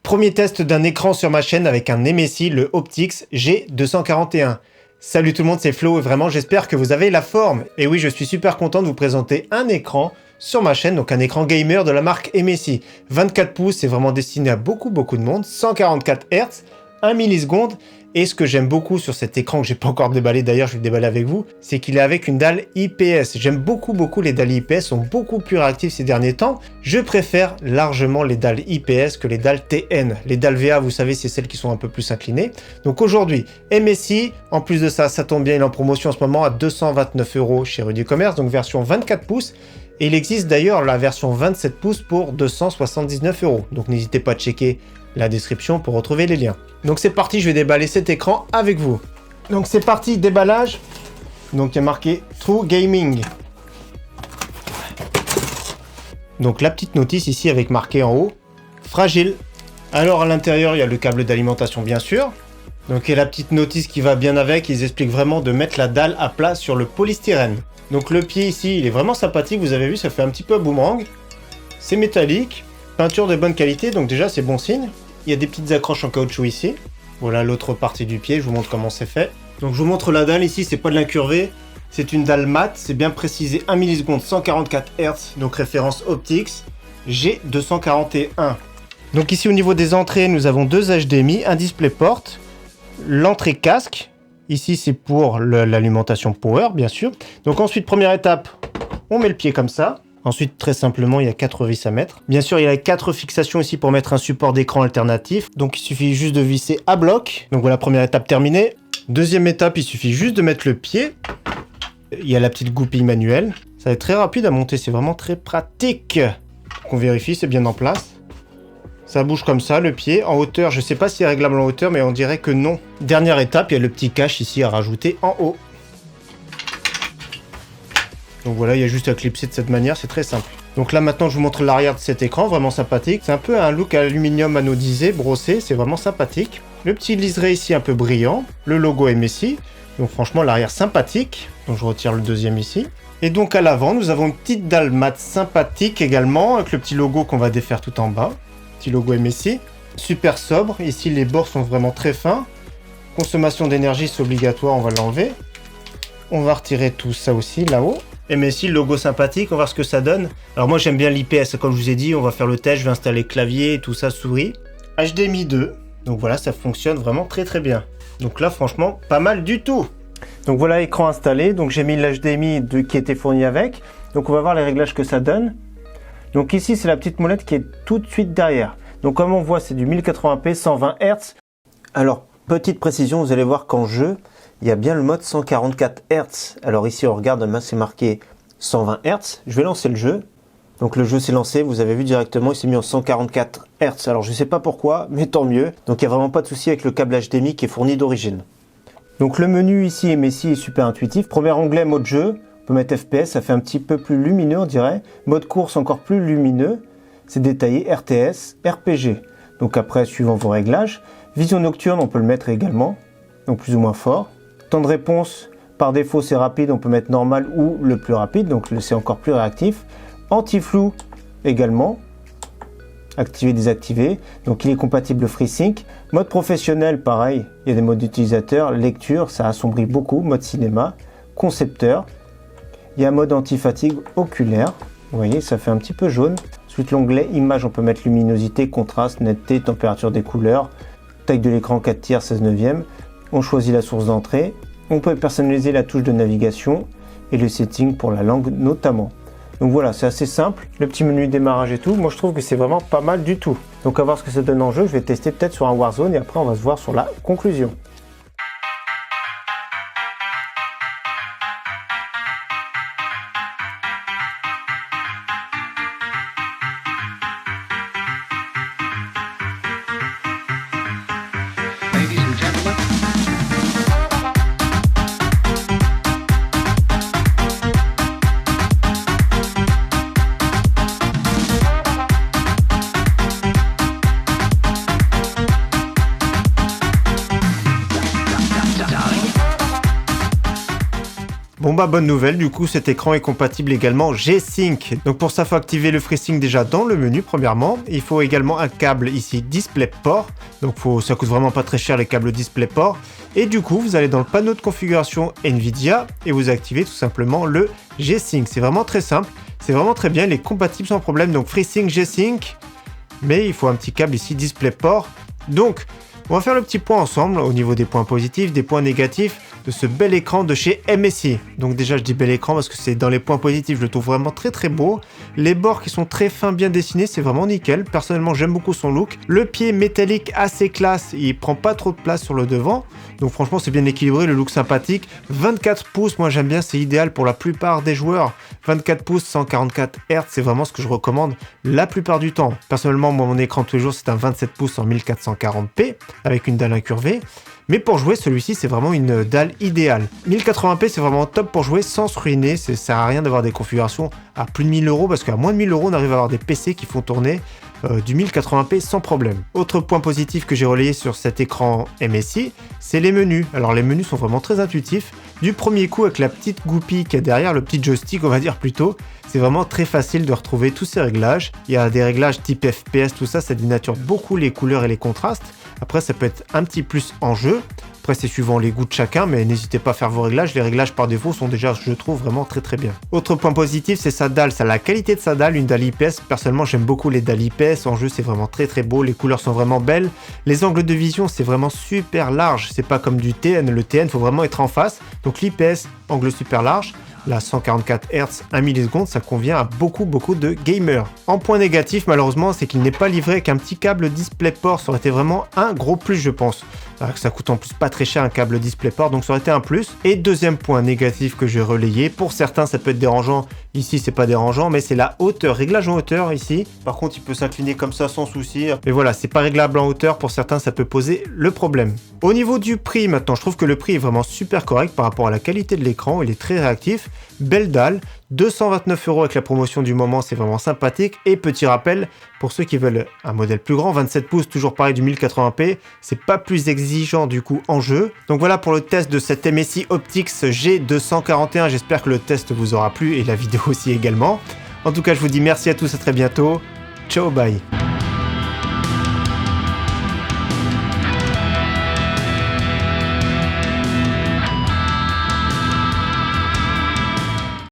Premier test d'un écran sur ma chaîne avec un MSI, le Optix G241. Salut tout le monde, c'est Flo et vraiment j'espère que vous avez la forme. Et oui, je suis super content de vous présenter un écran sur ma chaîne, donc un écran gamer de la marque MSI. 24 pouces, c'est vraiment destiné à beaucoup de monde, 144 Hz, 1 milliseconde. Et ce que j'aime beaucoup sur cet écran, que j'ai pas encore déballé d'ailleurs, je vais le déballer avec vous, c'est qu'il est avec une dalle IPS. J'aime beaucoup les dalles IPS, sont beaucoup plus réactives ces derniers temps. Je préfère largement les dalles IPS que les dalles TN. Les dalles VA, vous savez, c'est celles qui sont un peu plus inclinées. Donc aujourd'hui, MSI, en plus de ça, ça tombe bien, il est en promotion en ce moment à 229 € chez Rudy Commerce, donc version 24 pouces. Et il existe d'ailleurs la version 27 pouces pour 279 €. Donc n'hésitez pas à checker la description pour retrouver les liens. Donc c'est parti, je vais déballer cet écran avec vous. Donc c'est parti, déballage. Donc il y a marqué True Gaming. Donc la petite notice ici avec marqué en haut fragile. Alors à l'intérieur il y a le câble d'alimentation bien sûr. Donc il y a la petite notice qui va bien avec, ils expliquent vraiment de mettre la dalle à plat sur le polystyrène. Donc le pied ici il est vraiment sympathique, vous avez vu ça fait un petit peu boomerang. C'est métallique, peinture de bonne qualité donc déjà c'est bon signe. Il y a des petites accroches en caoutchouc ici. Voilà l'autre partie du pied, je vous montre comment c'est fait. Donc je vous montre la dalle ici, c'est pas de l'incurvé, c'est une dalle mat, c'est bien précisé 1 milliseconde, 144 Hz, donc référence Optix G241. Donc ici au niveau des entrées, nous avons deux HDMI, un DisplayPort, l'entrée casque, ici c'est pour l'alimentation power bien sûr. Donc ensuite première étape, on met le pied comme ça. Ensuite, très simplement, il y a 4 vis à mettre. Bien sûr, il y a 4 fixations ici pour mettre un support d'écran alternatif. Donc, il suffit juste de visser à bloc. Donc, voilà, première étape terminée. Deuxième étape, il suffit juste de mettre le pied. Il y a la petite goupille manuelle. Ça va être très rapide à monter, c'est vraiment très pratique. Donc, on vérifie, c'est bien en place. Ça bouge comme ça, le pied. En hauteur, je ne sais pas si c'est réglable en hauteur, mais on dirait que non. Dernière étape, il y a le petit cache ici à rajouter en haut. Donc voilà, il y a juste à clipser de cette manière, c'est très simple. Donc là maintenant je vous montre l'arrière de cet écran, vraiment sympathique. C'est un peu un look aluminium anodisé, brossé, c'est vraiment sympathique. Le petit liseré ici un peu brillant, le logo MSI. Donc franchement l'arrière sympathique. Donc je retire le deuxième ici. Et donc à l'avant nous avons une petite dalle mat sympathique également, avec le petit logo qu'on va défaire tout en bas. Petit logo MSI. Super sobre, ici les bords sont vraiment très fins. Consommation d'énergie c'est obligatoire, on va l'enlever. On va retirer tout ça aussi là-haut. MSI, le logo sympathique, on va voir ce que ça donne. Alors moi j'aime bien l'IPS, comme je vous ai dit, on va faire le test, je vais installer clavier, tout ça, souris. HDMI 2, donc voilà, ça fonctionne vraiment très bien. Donc là franchement, pas mal du tout. Donc voilà, écran installé, donc j'ai mis l'HDMI qui était fourni avec. Donc on va voir les réglages que ça donne. Donc ici c'est la petite molette qui est tout de suite derrière. Donc comme on voit c'est du 1080p, 120 Hz. Alors petite précision, vous allez voir qu'en jeu, il y a bien le mode 144 Hz. Alors ici, on regarde, c'est marqué 120 Hz. Je vais lancer le jeu. Donc le jeu s'est lancé, vous avez vu directement, il s'est mis en 144 Hz. Alors je ne sais pas pourquoi, mais tant mieux. Donc il n'y a vraiment pas de souci avec le câble HDMI qui est fourni d'origine. Donc le menu ici, MSI, est super intuitif. Premier onglet, mode jeu. On peut mettre FPS, ça fait un petit peu plus lumineux, on dirait. Mode course, encore plus lumineux. C'est détaillé, RTS, RPG. Donc après, suivant vos réglages. Vision nocturne, on peut le mettre également. Donc plus ou moins fort. Temps de réponse, par défaut c'est rapide, on peut mettre normal ou le plus rapide, donc c'est encore plus réactif. Anti-flou également, activer, désactiver, donc il est compatible FreeSync. Mode professionnel, pareil, il y a des modes d'utilisateur, lecture, ça assombrit beaucoup, mode cinéma, concepteur. Il y a un mode anti-fatigue oculaire, vous voyez ça fait un petit peu jaune. Ensuite l'onglet image, on peut mettre luminosité, contraste, netteté, température des couleurs, taille de l'écran 4 tiers, 16 neuvième. On choisit la source d'entrée, on peut personnaliser la touche de navigation et le setting pour la langue notamment. Donc voilà, c'est assez simple, le petit menu démarrage et tout, moi je trouve que c'est vraiment pas mal du tout. Donc à voir ce que ça donne en jeu, je vais tester peut-être sur un Warzone et après on va se voir sur la conclusion. Bon bah bonne nouvelle, du coup cet écran est compatible également G-Sync. Donc pour ça, il faut activer le FreeSync déjà dans le menu premièrement. Il faut également un câble ici DisplayPort. Donc ça coûte vraiment pas très cher les câbles DisplayPort. Et du coup, vous allez dans le panneau de configuration Nvidia et vous activez tout simplement le G-Sync. C'est vraiment très simple, c'est vraiment très bien, il est compatible sans problème. Donc FreeSync, G-Sync, mais il faut un petit câble ici DisplayPort. Donc on va faire le petit point ensemble au niveau des points positifs, des points négatifs de ce bel écran de chez MSI. Donc déjà je dis bel écran parce que c'est dans les points positifs, je le trouve vraiment très très beau. Les bords qui sont très fins, bien dessinés, c'est vraiment nickel. Personnellement j'aime beaucoup son look. Le pied métallique assez classe, il prend pas trop de place sur le devant. Donc franchement c'est bien équilibré, le look sympathique. 24 pouces, moi j'aime bien, c'est idéal pour la plupart des joueurs. 24 pouces, 144 Hz, c'est vraiment ce que je recommande la plupart du temps. Personnellement, moi mon écran tous les jours c'est un 27 pouces en 1440p avec une dalle incurvée. Mais pour jouer, celui-ci, c'est vraiment une dalle idéale. 1080p, c'est vraiment top pour jouer sans se ruiner. Ça sert à rien d'avoir des configurations à plus de 1000 € parce qu'à moins de 1000 € on arrive à avoir des PC qui font tourner du 1080p sans problème. Autre point positif que j'ai relayé sur cet écran MSI, c'est les menus. Alors les menus sont vraiment très intuitifs. Du premier coup, avec la petite goupille qui est derrière, le petit joystick on va dire plutôt, c'est vraiment très facile de retrouver tous ces réglages. Il y a des réglages type FPS, tout ça, ça dénature beaucoup les couleurs et les contrastes. Après, ça peut être un petit plus en jeu. Après, c'est suivant les goûts de chacun, mais n'hésitez pas à faire vos réglages. Les réglages par défaut sont déjà, je trouve, vraiment très très bien. Autre point positif, c'est sa dalle. Ça a la qualité de sa dalle, une dalle IPS. Personnellement, j'aime beaucoup les dalles IPS. En jeu, c'est vraiment très très beau. Les couleurs sont vraiment belles. Les angles de vision, c'est vraiment super large. C'est pas comme du TN. Le TN, faut vraiment être en face. Donc l'IPS, angle super large. La 144 Hz 1 milliseconde, ça convient à beaucoup de gamers. En point négatif, malheureusement, c'est qu'il n'est pas livré avec un petit câble DisplayPort. Ça aurait été vraiment un gros plus, je pense. Ça coûte en plus pas très cher un câble DisplayPort, donc ça aurait été un plus. Et deuxième point négatif que j'ai relayé, pour certains ça peut être dérangeant, ici c'est pas dérangeant, mais c'est la hauteur, réglage en hauteur ici. Par contre il peut s'incliner comme ça sans souci, mais voilà, c'est pas réglable en hauteur, pour certains ça peut poser le problème. Au niveau du prix maintenant, je trouve que le prix est vraiment super correct par rapport à la qualité de l'écran, il est très réactif, belle dalle. 229 € avec la promotion du moment, c'est vraiment sympathique. Et petit rappel, pour ceux qui veulent un modèle plus grand, 27 pouces, toujours pareil du 1080p, c'est pas plus exigeant du coup en jeu. Donc voilà pour le test de cette MSI Optix G241, j'espère que le test vous aura plu et la vidéo aussi également. En tout cas, je vous dis merci à tous, à très bientôt. Ciao, bye.